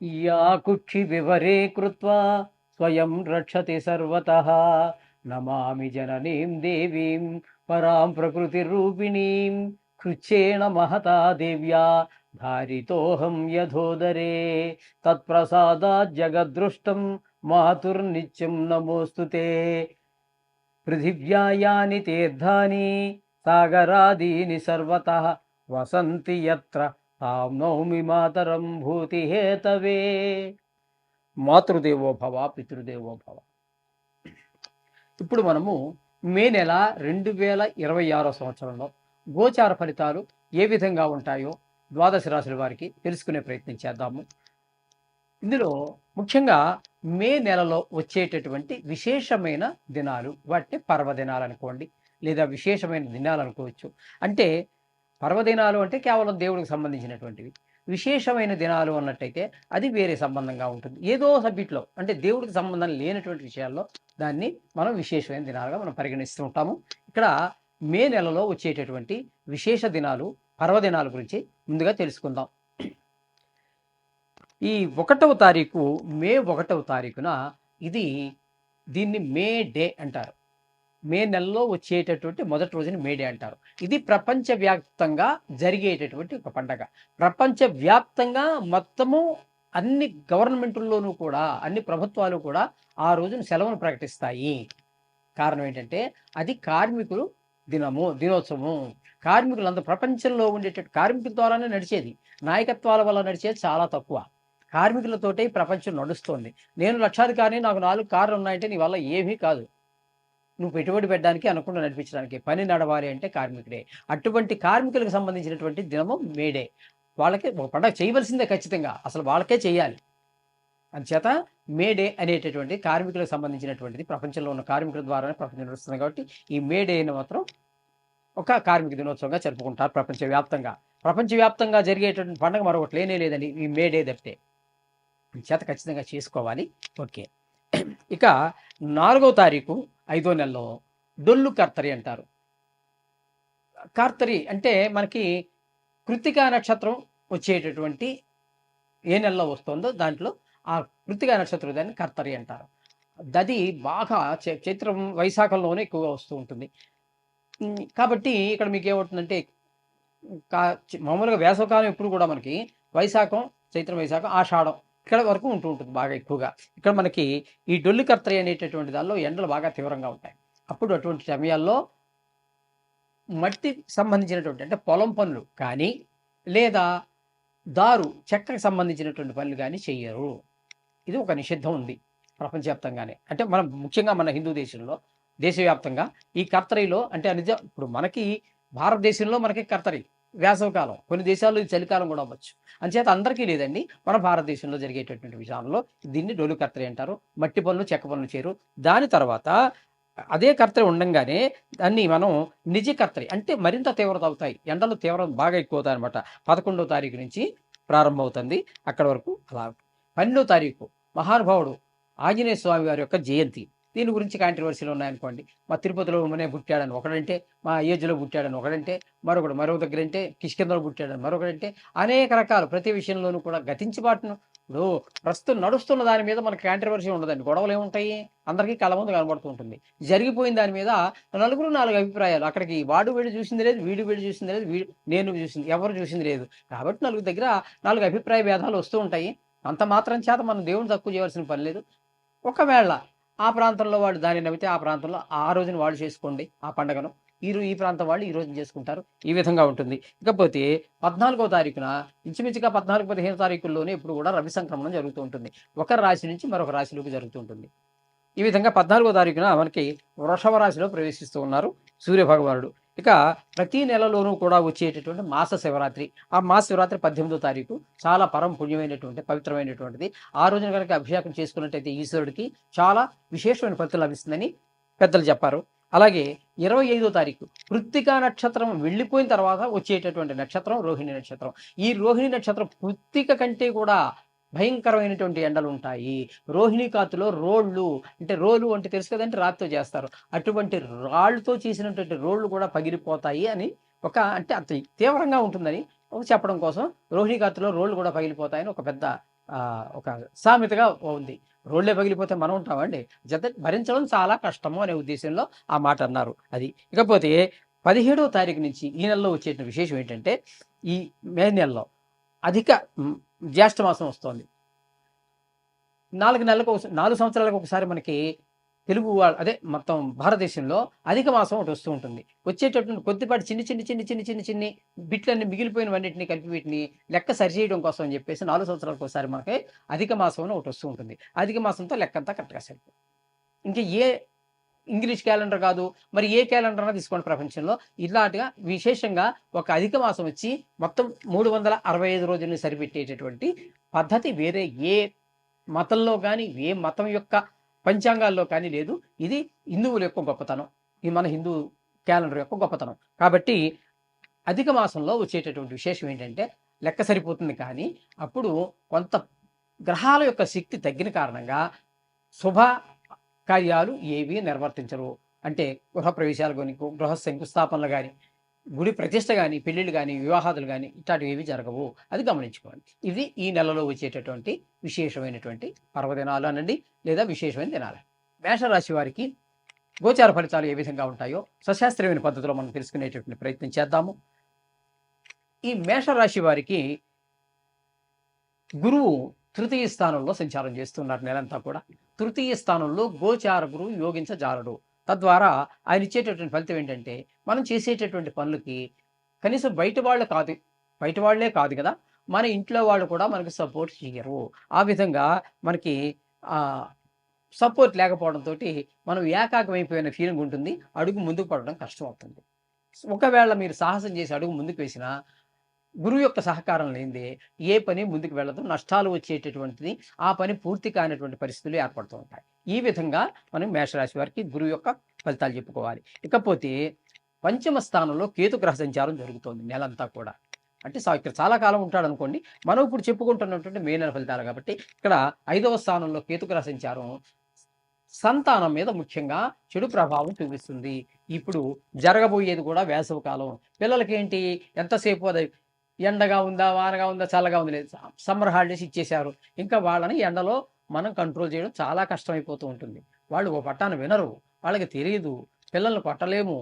या कुक्षि विवरे कृत्वा स्वयं रक्षति सर्वतः नमामि जननीं देवीं परां प्रकृतिरूपिणीं कृच्छेण महता देव्या धारितोऽहं यथोदरे तत्प्रसादात् जगद्दृष्टं मातुर्नित्यं नमोऽस्तु ते पृथिव्या यानि तीर्थानि सागरादीनि सर्वतः वसन्ति यत्र तां नौमि मातरं भूतिहेतवे మాతృదేవో భవ పితృదేవో భవ. ఇప్పుడు మనము మే నెల 2026 సంవత్సరంలో గోచార ఫలితాలు ఏ విధంగా ఉంటాయో ద్వాదశ రాశుల వారికి తెలుసుకునే ప్రయత్నం చేద్దాము. ఇందులో ముఖ్యంగా మే నెలలో వచ్చేటటువంటి విశేషమైన దినాలు, వాటిని పర్వదినాలు అనుకోండి, లేదా విశేషమైన దినాలు అనుకోవచ్చు. అంటే పర్వదినాలు అంటే కేవలం దేవుడికి సంబంధించినటువంటివి. విశేషమైన దినాలు అన్నట్టయితే అది వేరే సంబంధంగా ఉంటుంది. ఏదో సబ్జెక్ట్లో అంటే దేవుడికి సంబంధం లేనటువంటి విషయాల్లో దాన్ని మనం విశేషమైన దినాలుగా మనం పరిగణిస్తూ ఉంటాము. ఇక్కడ మే నెలలో వచ్చేటటువంటి విశేష దినాలు, పర్వదినాల గురించి ముందుగా తెలుసుకుందాం. ఈ 1వ తారీఖు, మే 1వ తారీఖున దీన్ని మే డే అంటారు. మే నెలలో వచ్చేటటువంటి మొదటి రోజుని మే డే అంటారు. ఇది ప్రపంచవ్యాప్తంగా జరిగేటటువంటి ఒక పండగ. ప్రపంచవ్యాప్తంగా మొత్తము అన్ని గవర్నమెంట్‌ల్లోనూ కూడా, అన్ని ప్రభుత్వాలు కూడా ఆ రోజున సెలవును ప్రకటిస్తాయి. కారణం ఏంటంటే అది కార్మికులు దినోత్సవం. కార్మికులందరూ ప్రపంచంలో ఉండేటటువంటి కార్మికుల ద్వారానే నడిచేది. నాయకత్వాల వల్ల నడిచేది చాలా తక్కువ. కార్మికులతోటే ఈ ప్రపంచం నడుస్తోంది. నేను లక్షాధికారిని, నాకు 4 కార్లు ఉన్నాయంటే నీ వల్ల ఏమీ కాదు. నువ్వు పెట్టుబడి పెట్టడానికి, అనుకుండా నడిపించడానికి. పని నడవాలి అంటే కార్మికుడే. అటువంటి కార్మికులకు సంబంధించినటువంటి దినము మేడే. వాళ్ళకి ఒక పండగ చేయవలసిందే ఖచ్చితంగా. అసలు వాళ్ళకే చేయాలి. అందుచేత మే డే అనేటటువంటి కార్మికులకు సంబంధించినటువంటిది. ప్రపంచంలో ఉన్న కార్మికుల ద్వారానే ప్రపంచం నడుస్తుంది కాబట్టి ఈ మే డేని మాత్రం ఒక కార్మిక దినోత్సవంగా జరుపుకుంటారు ప్రపంచవ్యాప్తంగా. ప్రపంచవ్యాప్తంగా జరిగేటటువంటి పండుగ మరొకటి లేనే లేదండి ఈ మే డే తప్పితే. చేత ఖచ్చితంగా చేసుకోవాలి. ఓకే. ఇక 4వ తారీఖు 5వ నెలలో డొల్లు కర్తరి అంటారు. కార్తరి అంటే మనకి కృత్తికా నక్షత్రం వచ్చేటటువంటి ఏ నెలలో వస్తుందో దాంట్లో ఆ కృత్తికా నక్షత్రం దాన్ని కర్తరి అంటారు. అది బాగా చైత్రం, వైశాఖంలోనే ఎక్కువగా వస్తూ ఉంటుంది. కాబట్టి ఇక్కడ మీకు ఏమవుతుందంటే మామూలుగా వేసవకాలం ఎప్పుడు కూడా మనకి వైశాఖం, చైత్రం, వైశాఖం, ఆషాఢం ఇక్కడ వరకు ఉంటూ ఉంటుంది బాగా ఎక్కువగా. ఇక్కడ మనకి ఈ డొల్లు కర్తరి అనేటటువంటి దానిలో ఎండలు బాగా తీవ్రంగా ఉంటాయి. అప్పుడు అటువంటి సమయాల్లో మట్టి సంబంధించినటువంటి అంటే పొలం పనులు కానీ, లేదా చెక్కకి సంబంధించినటువంటి పనులు కానీ చెయ్యరు. ఇది ఒక నిషిద్ధం ఉంది ప్రపంచవ్యాప్తంగానే. అంటే మనం ముఖ్యంగా మన హిందూ దేశంలో, దేశవ్యాప్తంగా ఈ కర్తరిలో అంటే ఇప్పుడు మనకి భారతదేశంలో మనకి కర్తరి వేసవకాలం, కొన్ని దేశాల్లో ఇది చలికాలం కూడా అవ్వచ్చు. అంచేత అందరికీ లేదండి. మన భారతదేశంలో జరిగేటటువంటి విషయాల్లో దీన్ని డొల్లు కర్తరి అంటారు. మట్టి పనులు, చెక్క పనులు చేయరు. దాని తర్వాత అదే కర్తరి ఉండంగానే దాన్ని మనం నిజ కర్తరి అంటే మరింత తీవ్రత అవుతాయి. ఎండలు తీవ్రత బాగా ఎక్కువ అవుతాయి అనమాట. 11వ తారీఖు నుంచి ప్రారంభమవుతుంది. అక్కడ వరకు అలా. 12వ తారీఖు మహానుభావుడు ఆంజనేయ స్వామి వారి యొక్క జయంతి. దీని గురించి కాంట్రవర్సీలు ఉన్నాయనుకోండి. మా తిరుపతిలోనే పుట్టాడని ఒకడంటే, మా ఏజ్లో పుట్టాడని ఒకడంటే, మరో దగ్గర అంటే కిష్కిందలో పుట్టాడని మరొకడంటే, అనేక రకాలు ప్రతి విషయంలోనూ కూడా గతించి బాటును. ఇప్పుడు ప్రస్తుతం నడుస్తున్న దాని మీద మనకి కాంట్రవర్సీ ఉండదండి. గొడవలు ఏముంటాయి? అందరికీ కళ్ళ ముందు కనబడుతూ ఉంటుంది. జరిగిపోయిన దాని మీద నలుగురు 4 అభిప్రాయాలు. అక్కడికి వాడు వీడు చూసింది లేదు, వీడు చూసింది లేదు, నేను చూసింది ఎవరు చూసింది లేదు. కాబట్టి నలుగురు దగ్గర 4 అభిప్రాయ భేదాలు వస్తూ ఉంటాయి. అంత మాత్రం చేత మనం దేవుని తక్కువ చేయవలసిన పని లేదు. ఒకవేళ ఆ ప్రాంతంలో వాళ్ళు దాన్ని నమ్మితే ఆ ప్రాంతంలో ఆ రోజున వాళ్ళు చేసుకోండి ఆ పండగను. ఈ ప్రాంతం వాళ్ళు ఈ రోజున చేసుకుంటారు. ఈ విధంగా ఉంటుంది. ఇకపోతే 14వ తారీఖున ఇంచుమించుగా 14, 15 తారీఖుల్లోనే ఇప్పుడు కూడా రవి సంక్రమణం జరుగుతూ ఉంటుంది. ఒక రాశి నుంచి మరొక రాశిలోకి జరుగుతూ ఉంటుంది. ఈ విధంగా 14వ తారీఖున మనకి వృషభ రాశిలో ప్రవేశిస్తూ ఉన్నారు సూర్యభగవానుడు. ఇక ప్రతి నెలలోనూ కూడా వచ్చేటటువంటి మాస శివరాత్రి. ఆ మాస శివరాత్రి 18వ తారీఖు చాలా పరమ పుణ్యమైనటువంటి, పవిత్రమైనటువంటిది. ఆ రోజున కనుక అభిషేకం చేసుకున్నట్టయితే ఈశ్వరుడికి చాలా విశేషమైన ఫలితం లభిస్తుందని పెద్దలు చెప్పారు. అలాగే 25వ తారీఖు కృత్తికా నక్షత్రం వెళ్ళిపోయిన తర్వాత వచ్చేటటువంటి నక్షత్రం రోహిణి నక్షత్రం. ఈ రోహిణి నక్షత్రం కృత్తిక కంటే కూడా భయంకరమైనటువంటి ఎండలు ఉంటాయి. రోహిణి కాతులో రోలు అంటే తెలుసు కదంటే రాతితో చేస్తారు. అటువంటి రాళ్ళతో చేసినటువంటి రోళ్ళు కూడా పగిలిపోతాయి అని అంటే అంత తీవ్రంగా ఉంటుందని చెప్పడం కోసం రోహిణి కాతులో రోళ్ళు కూడా పగిలిపోతాయని ఒక పెద్ద ఒక సామెతగా ఉంది. రోళ్ళే పగిలిపోతే మనం ఉంటామండి. భరించడం చాలా కష్టము అనే ఉద్దేశంలో ఆ మాట అన్నారు అది. ఇకపోతే 17వ తారీఖు నుంచి ఈ నెలలో వచ్చేటువంటి విశేషం ఏంటంటే, ఈ మే నెలలో అధిక జ్యేష్ఠ మాసం వస్తోంది. 4 సంవత్సరాలకు ఒకసారి మనకి తెలుగు అదే మొత్తం భారతదేశంలో అధిక మాసం ఒకటి వస్తూ ఉంటుంది. వచ్చేటటువంటి కొద్దిపాటి చిన్ని బిట్లన్నీ మిగిలిపోయినవన్నిటిని కలిపి వీటిని లెక్క సరిచేయడం కోసం అని చెప్పేసి 4 సంవత్సరాలకు ఒకసారి మనకి అధిక మాసం అని ఒకటి వస్తూ ఉంటుంది. అధిక మాసంతో లెక్కంతా కరెక్ట్‌గా సరిపోతుంది. ఇంకా ఏ ఇంగ్లీష్ క్యాలెండర్ కాదు, మరి ఏ క్యాలెండర్ అన్నా తీసుకోండి ప్రపంచంలో. ఇలాంటిగా విశేషంగా ఒక అధిక మాసం వచ్చి మొత్తం 365 రోజుల్ని సరిపెట్టేటటువంటి పద్ధతి వేరే ఏ మతంలో గాని, ఏ మతం యొక్క పంచాంగాల్లో కానీ లేదు. ఇది హిందువుల యొక్క గొప్పతనం. ఇది మన హిందూ క్యాలెండర్ యొక్క గొప్పతనం. కాబట్టి అధిక మాసంలో వచ్చేటటువంటి విశేషం ఏంటంటే, లెక్క సరిపోతుంది కానీ, అప్పుడు కొంత గ్రహాల యొక్క శక్తి తగ్గిన కారణంగా శుభ కార్యాలు ఏవి నిర్వర్తించరు. అంటే గృహప్రవేశాలు గాని, గృహ శంకుస్థాపనలు గాని, గుడి ప్రతిష్ఠ గాని, పెళ్ళిళ్ళు గాని, వివాహాదులు గాని ఇట్లాంటివి ఏవి జరగవు. అది గమనించుకోవాలి. ఇది ఈ నెలలో వచ్చేటటువంటి విశేషమైనటువంటి పర్వదినాలు అనండి, లేదా విశేషమైన దినాలు. మేషరాశి వారికి గోచార ఫలితాలు ఏ విధంగా ఉంటాయో సశాస్త్రీయమైన పద్ధతిలో మనం తెలుసుకునేటటువంటి ప్రయత్నం చేద్దాము. ఈ మేషరాశి వారికి గురువు తృతీయ స్థానంలో సంచారం చేస్తున్నారు నెలంతా కూడా. తృతీయ స్థానంలో గోచార గురువు యోగించజాలడు. తద్వారా ఆయన ఇచ్చేటటువంటి ఫలితం ఏంటంటే, మనం చేసేటటువంటి పనులకి కనీసం బయట వాళ్ళే కాదు కదా, మన ఇంట్లో వాళ్ళు కూడా మనకి సపోర్ట్ చేయరు. ఆ విధంగా మనకి సపోర్ట్ లేకపోవడంతోటి మనం ఏకాగ్రమైపోయిన ఫీలింగ్ ఉంటుంది. అడుగు ముందుకు పడడం కష్టం అవుతుంది. ఒకవేళ మీరు సాహసం చేసి అడుగు ముందుకు వేసినా గురువు యొక్క సహకారం లేనిదే ఏ పని ముందుకు వెళ్ళదు. నష్టాలు వచ్చేటటువంటిది, ఆ పని పూర్తి కానటువంటి పరిస్థితులు ఏర్పడుతూ ఉంటాయి. ఈ విధంగా మనం మేషరాశి వారికి గురువు యొక్క ఫలితాలు చెప్పుకోవాలి. ఇకపోతే పంచమ స్థానంలో కేతు గ్రహ సంచారం జరుగుతోంది నెలంతా కూడా. అంటే ఇక్కడ చాలా కాలం ఉంటాడు అనుకోండి. మనం ఇప్పుడు చెప్పుకుంటున్నటువంటి మే నెల ఫలితాలు కాబట్టి, ఇక్కడ 5వ స్థానంలో కేతు గ్రహ సంచారం సంతానం మీద ముఖ్యంగా చెడు ప్రభావం చూపిస్తుంది. ఇప్పుడు జరగబోయేది కూడా వేసవి కాలం. పిల్లలకేంటి, ఎంతసేపు అది ఎండగా ఉందా, వానగా ఉందా, చల్లగా ఉంది లేదు, సమ్మర్ హాలిడేస్ ఇచ్చేశారు. ఇంకా వాళ్ళని ఎండలో మనం కంట్రోల్ చేయడం చాలా కష్టమైపోతూ ఉంటుంది. వాళ్ళు ఓ పట్టాన వినరు, వాళ్ళకి తెలియదు. పిల్లల్ని కొట్టలేము,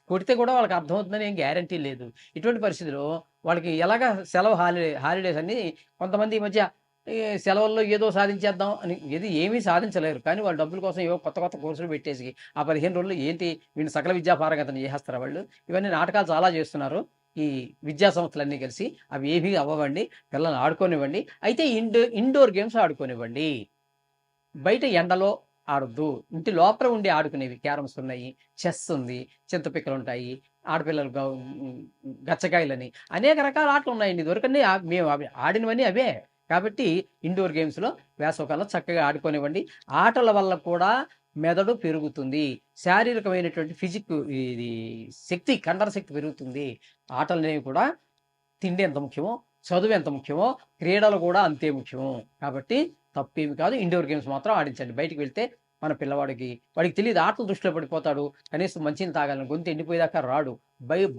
కొడితే కూడా వాళ్ళకి అర్థమవుతుందని ఏం గ్యారంటీ లేదు. ఇటువంటి పరిస్థితిలో వాళ్ళకి ఎలాగ సెలవు హాలిడేస్ అన్ని కొంతమంది ఈ మధ్య ఈ సెలవుల్లో ఏదో సాధించేద్దాం అని ఏమీ సాధించలేరు. కానీ వాళ్ళు డబ్బుల కోసం ఏవో కొత్త కోర్సులు పెట్టేసి ఆ 15 రోజుల్లో ఏంటి వీడిని సకల విద్యా పారగతం చేసేస్తారు వాళ్ళు. ఇవన్నీ నాటకాలు చాలా చేస్తున్నారు ఈ విద్యా సంస్థలన్నీ కలిసి. అవి ఏమీ అవ్వవండి. పిల్లల్ని ఆడుకోనివ్వండి. అయితే ఇండోర్ గేమ్స్ ఆడుకోనివ్వండి. బయట ఎండలో ఆడొద్దు. ఇంటి లోపల ఉండి ఆడుకునేవి క్యారమ్స్ ఉన్నాయి, చెస్ ఉంది, చింతపిక్కలు ఉంటాయి, ఆడపిల్లలు గచ్చకాయలని అనేక రకాల ఆటలు ఉన్నాయండి. ఇదివరకన్నీ మేము అవి ఆడినవన్నీ అవే. కాబట్టి ఇండోర్ గేమ్స్‌లో వేసవికాలంలో చక్కగా ఆడుకోనివ్వండి. ఆటల వల్ల కూడా మెదడు పెరుగుతుంది. శారీరకమైనటువంటి ఇది శక్తి, కండర శక్తి పెరుగుతుంది. ఆటలనేవి కూడా తిండి ఎంత ముఖ్యమో, చదువు ఎంత ముఖ్యమో, క్రీడలు కూడా అంతే ముఖ్యము. కాబట్టి తప్పేమి కాదు. ఇండోర్ గేమ్స్ మాత్రం ఆడించండి. బయటికి వెళ్తే మన వాడికి తెలీదు, ఆటలు దృష్టిలో పడిపోతాడు. కనీసం మంచినీళ్ళు తాగాలని గొంతు ఎండిపోయేదాకా రాడు.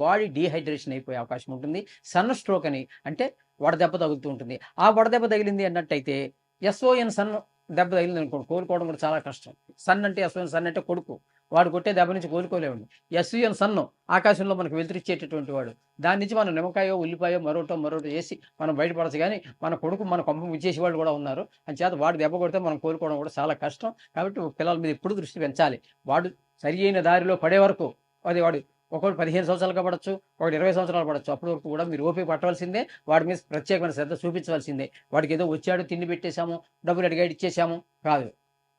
బాడీ డీహైడ్రేషన్ అయిపోయే అవకాశం ఉంటుంది. సన్ స్ట్రోక్ అని, అంటే వడదెబ్బ తగులుతూ ఉంటుంది. ఆ వడదెబ్బ తగిలింది అన్నట్టయితే ఎస్ఓఎన్ సన్ దెబ్బ తగిలింది అనుకోండి, కోలుకోవడం కూడా చాలా కష్టం. సన్ అంటే ఎస్ఓఎన్ సన్ అంటే కొడుకు. వాడు కొట్టే దెబ్బ నుంచి కోలుకోలేమండి. ఎస్యుఎన్ సన్ను ఆకాశంలో మనకు వెలుతురిచ్చేటటువంటి వాడు. దాని నుంచి మనం నిమ్మకాయో, ఉల్లిపాయో, మరోటో చేసి మనం బయటపడచ్చు. కానీ మన కొడుకు మన కొంప ముంచేసే వాళ్ళు కూడా ఉన్నారు. అంచేత వాడు దెబ్బ కొడితే మనం కోలుకోవడం కూడా చాలా కష్టం. కాబట్టి పిల్లల మీద ఎప్పుడు దృష్టి పెంచాలి. వాడు సరి అయిన దారిలో పడే వరకు, అది వాడు ఒకడు 15 సంవత్సరాలుగా పడచ్చు, ఒకడు 20 సంవత్సరాలు పడచ్చు. అప్పటి వరకు కూడా మీరు ఓపిక పట్టవలసిందే. వాడి మీద ప్రత్యేకమైన శ్రద్ధ చూపించవలసిందే. వాడికి ఏదో వచ్చాడు, తిండి పెట్టేశాము, డబ్బులు అడిగాడు ఇచ్చేసాము కాదు.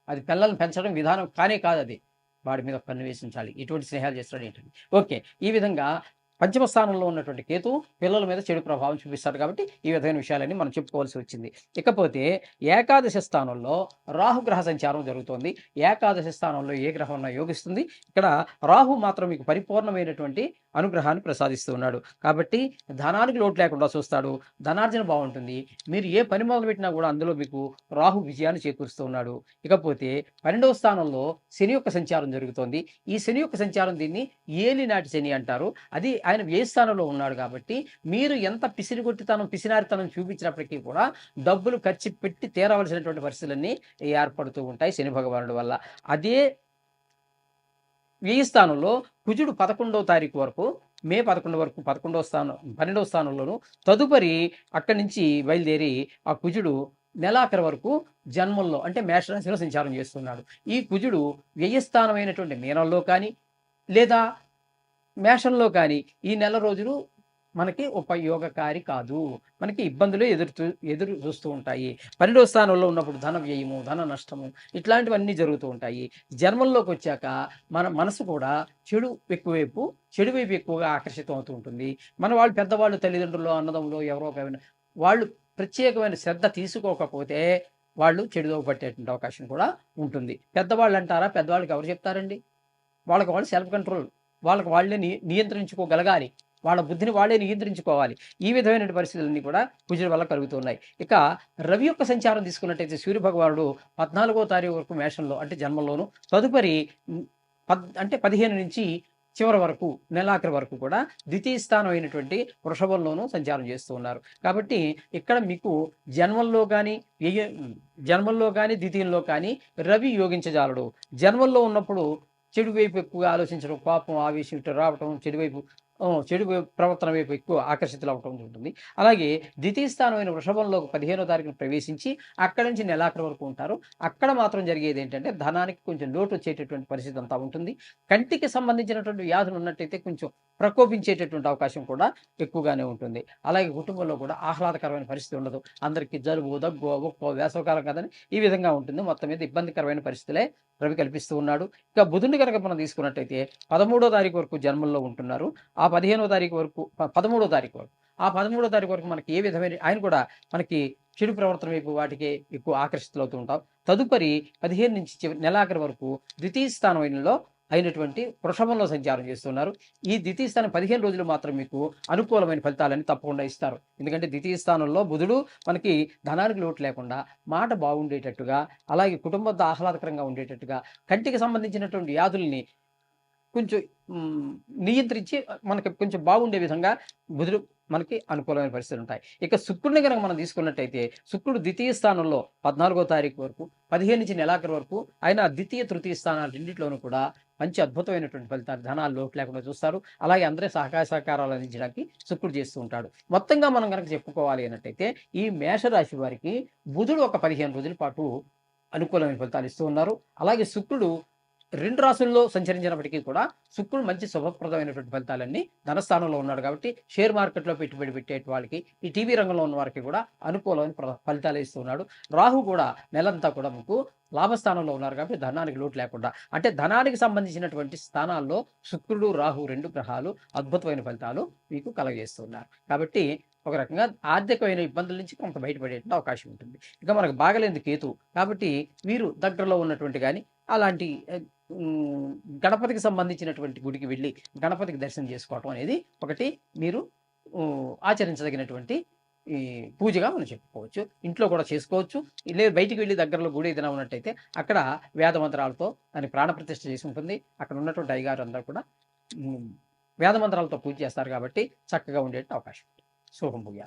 అది పిల్లల్ని పెంచడం విధానం కానే కాదు. అది వాడి మీద కన్ను ఎటువంటి స్నేహాలు చేస్తాడు ఏంటండి. ఓకే, ఈ విధంగా పంచమ స్థానంలో ఉన్నటువంటి కేతు పిల్లల మీద చెడు ప్రభావం చూపిస్తాడు. కాబట్టి ఈ విధమైన విషయాలన్నీ మనం చెప్పుకోవాల్సి వచ్చింది. ఇకపోతే ఏకాదశి స్థానంలో రాహుగ్రహ సంచారం జరుగుతోంది. ఏకాదశి స్థానంలో ఏ గ్రహం ఉన్నా యోగిస్తుంది. ఇక్కడ రాహు మాత్రం మీకు పరిపూర్ణమైనటువంటి అనుగ్రహాన్ని ప్రసాదిస్తూ ఉన్నాడు. కాబట్టి ధనానికి లోటు లేకుండా చూస్తాడు. ధనార్జన బాగుంటుంది. మీరు ఏ పని మొదలుపెట్టినా కూడా అందులో మీకు రాహు విజయాన్ని చేకూరుస్తూ ఉన్నాడు. ఇకపోతే 12వ స్థానంలో శని యొక్క సంచారం జరుగుతోంది. ఈ శని యొక్క సంచారం దీన్ని ఏలినాటి శని అంటారు. అది ఆయన వ్యయ స్థానంలో ఉన్నాడు కాబట్టి మీరు ఎంత పిసినారితనం చూపించినప్పటికీ కూడా డబ్బులు ఖర్చు పెట్టి తీరవలసినటువంటి పరిస్థితులన్నీ ఏర్పడుతూ ఉంటాయి శని భగవానుడి వల్ల. అదే వ్యయ స్థానంలో కుజుడు 11వ తారీఖు వరకు, మే 11 వరకు 11వ స్థానం 12వ స్థానంలోను, తదుపరి అక్కడి నుంచి బయలుదేరి ఆ కుజుడు నెలాఖరు వరకు జన్మంలో అంటే మేషరాశిలో సంచారం చేస్తున్నాడు. ఈ కుజుడు వ్యయస్థానమైనటువంటి మీనంలో కానీ లేదా మేషంలో కానీ ఈ నెల రోజులు మనకి ఉపయోగకారి కాదు. మనకి ఇబ్బందులు ఎదురు చూస్తూ ఉంటాయి. 12వ స్థానంలో ఉన్నప్పుడు ధన వ్యయము, ధన నష్టము ఇట్లాంటివన్నీ జరుగుతూ ఉంటాయి. జన్మంలోకొచ్చాక మన మనసు కూడా చెడు వైపు ఎక్కువగా ఆకర్షితం అవుతూ ఉంటుంది. మన వాళ్ళు పెద్దవాళ్ళు తల్లిదండ్రుల్లో, అన్నదమ్ములో ఎవరో ఒకరైనా వాళ్ళు ప్రత్యేకమైన శ్రద్ధ తీసుకోకపోతే వాళ్ళు చెడుదోవ పట్టేటువంటి అవకాశం కూడా ఉంటుంది. పెద్దవాళ్ళంటారా? పెద్దవాళ్ళకి ఎవరు చెప్తారండి? వాళ్ళకి వాళ్ళు సెల్ఫ్ కంట్రోల్. వాళ్ళకి వాళ్ళే నియంత్రించుకోగలగాలి. వాళ్ళ బుద్ధిని వాళ్ళే నియంత్రించుకోవాలి. ఈ విధమైన పరిస్థితులన్నీ కూడా కుజుడి వల్ల కలుగుతున్నాయి. ఇక రవి యొక్క సంచారం తీసుకున్నట్టయితే సూర్యభగవానుడు 14వ తారీఖు వరకు మేషంలో అంటే జన్మంలోను, తదుపరి అంటే 15 నుంచి చివరి వరకు నెలాఖరి వరకు కూడా ద్వితీయ స్థానం అయినటువంటి వృషభంలోనూ సంచారం చేస్తూ ఉన్నారు. కాబట్టి ఇక్కడ మీకు జన్మంలో కానీ జన్మంలో కానీ ద్వితీయంలో కానీ రవి యోగించజాలడు. జన్మంలో ఉన్నప్పుడు చెడు వైపు ఎక్కువగా ఆలోచించడం, కోపం, ఆవేశం ఇటు రావటం, చెడు ప్రవర్తన వైపు ఎక్కువ ఆకర్షితులు అవటం ఉంటుంది. అలాగే ద్వితీయ స్థానమైన వృషభంలో 15వ తారీఖున ప్రవేశించి అక్కడి నుంచి నెలాఖరు వరకు ఉంటారు. అక్కడ మాత్రం జరిగేది ఏంటంటే ధనానికి కొంచెం లోటు వచ్చేటటువంటి పరిస్థితి అంతా ఉంటుంది. కంటికి సంబంధించినటువంటి వ్యాధులు ఉన్నట్టయితే కొంచెం ప్రకోపించేటటువంటి అవకాశం కూడా ఎక్కువగానే ఉంటుంది. అలాగే కుటుంబంలో కూడా ఆహ్లాదకరమైన పరిస్థితి ఉండదు. అందరికీ జలుబు, దగ్గు, ఒక్కో వేసవకాలం కదని ఈ విధంగా ఉంటుంది. మొత్తం మీద ఇబ్బందికరమైన పరిస్థితులే రవి కల్పిస్తూ ఉన్నాడు. ఇక బుధుడిని కనుక మనం తీసుకున్నట్టయితే 13వ తారీఖు వరకు జన్మంలో ఉంటున్నారు. ఆ 15వ తారీఖు వరకు 13వ తారీఖు వరకు ఆ 13వ తారీఖు వరకు మనకి ఏ విధమైన ఆయన కూడా మనకి చెడు ప్రవర్తన వైపు వాటికి ఎక్కువ ఆకర్షితులవుతూ ఉంటాం. తదుపరి 15 నుంచి నెలాఖరు వరకు ద్వితీయ స్థానంలో అయినటువంటి వృషభంలో సంచారం చేస్తున్నారు. ఈ ద్వితీయ స్థానం 15 రోజులు మాత్రం మీకు అనుకూలమైన ఫలితాలని తప్పకుండా ఇస్తారు. ఎందుకంటే ద్వితీయ స్థానంలో బుధుడు మనకి ధనానికి లోటు లేకుండా, మాట బాగుండేటట్టుగా, అలాగే కుటుంబంతో ఆహ్లాదకరంగా ఉండేటట్టుగా, కంటికి సంబంధించినటువంటి వ్యాధుల్ని కొంచెం నియంత్రించి మనకి కొంచెం బాగుండే విధంగా బుధుడు మనకి అనుకూలమైన పరిస్థితులు ఉంటాయి. ఇక శుక్రుడిని కనుక మనం తీసుకున్నట్టయితే శుక్రుడు ద్వితీయ స్థానంలో 14వ తారీఖు వరకు 15 నుంచి నెలాఖరు వరకు ఆయన ద్వితీయ తృతీయ స్థానాలు రెండిట్లోనూ కూడా మంచి అద్భుతమైనటువంటి ఫలితాలు, ధనాలు లోటు లేకుండా చూస్తారు. అలాగే అందరి సహకారాలు అందించడానికి శుక్రుడు చేస్తూ ఉంటాడు. మొత్తంగా మనం కనుక చెప్పుకోవాలి అన్నట్టయితే ఈ మేషరాశి వారికి బుధుడు ఒక 15 రోజుల పాటు అనుకూలమైన ఫలితాలు ఇస్తూ ఉన్నారు. అలాగే శుక్రుడు 2 రాసుల్లో సంచరించినప్పటికీ కూడా శుక్రుడు మంచి శుభప్రదమైనటువంటి ఫలితాలన్నీ ధనస్థానంలో ఉన్నాడు కాబట్టి షేర్ మార్కెట్లో పెట్టుబడి పెట్టే వాళ్ళకి, ఈ టీవీ రంగంలో ఉన్న వారికి కూడా అనుకూలమైన ఫలితాలు ఇస్తూ ఉన్నాడు. రాహు కూడా నెలంతా కూడా మీకు లాభస్థానంలో ఉన్నారు కాబట్టి ధనానికి లోటు లేకుండా, అంటే ధనానికి సంబంధించినటువంటి స్థానాల్లో శుక్రుడు, రాహు 2 గ్రహాలు అద్భుతమైన ఫలితాలు మీకు కలగజేస్తున్నారు. కాబట్టి ఒక రకంగా ఆర్థికమైన ఇబ్బందుల నుంచి కొంత బయటపడేటువంటి అవకాశం ఉంటుంది. ఇక మనకు బాగలేదు కేతు కాబట్టి వీరు దగ్గరలో ఉన్నటువంటి కానీ అలాంటి గణపతికి సంబంధించినటువంటి గుడికి వెళ్ళి గణపతికి దర్శనం చేసుకోవటం అనేది ఒకటి మీరు ఆచరించదగినటువంటి ఈ పూజగా మనం చెప్పుకోవచ్చు. ఇంట్లో కూడా చేసుకోవచ్చు. లేదు బయటికి వెళ్ళి దగ్గరలో గుడి ఏదైనా ఉన్నట్టయితే అక్కడ వేద మంత్రాలతో దాన్ని ప్రాణప్రతిష్ఠ చేసి ఉంటుంది. అక్కడ ఉన్నటువంటి అయ్యగారు అందరూ కూడా వేద మంత్రాలతో పూజ చేస్తారు కాబట్టి చక్కగా ఉండేట అవకాశం. శుభం భూయాత్.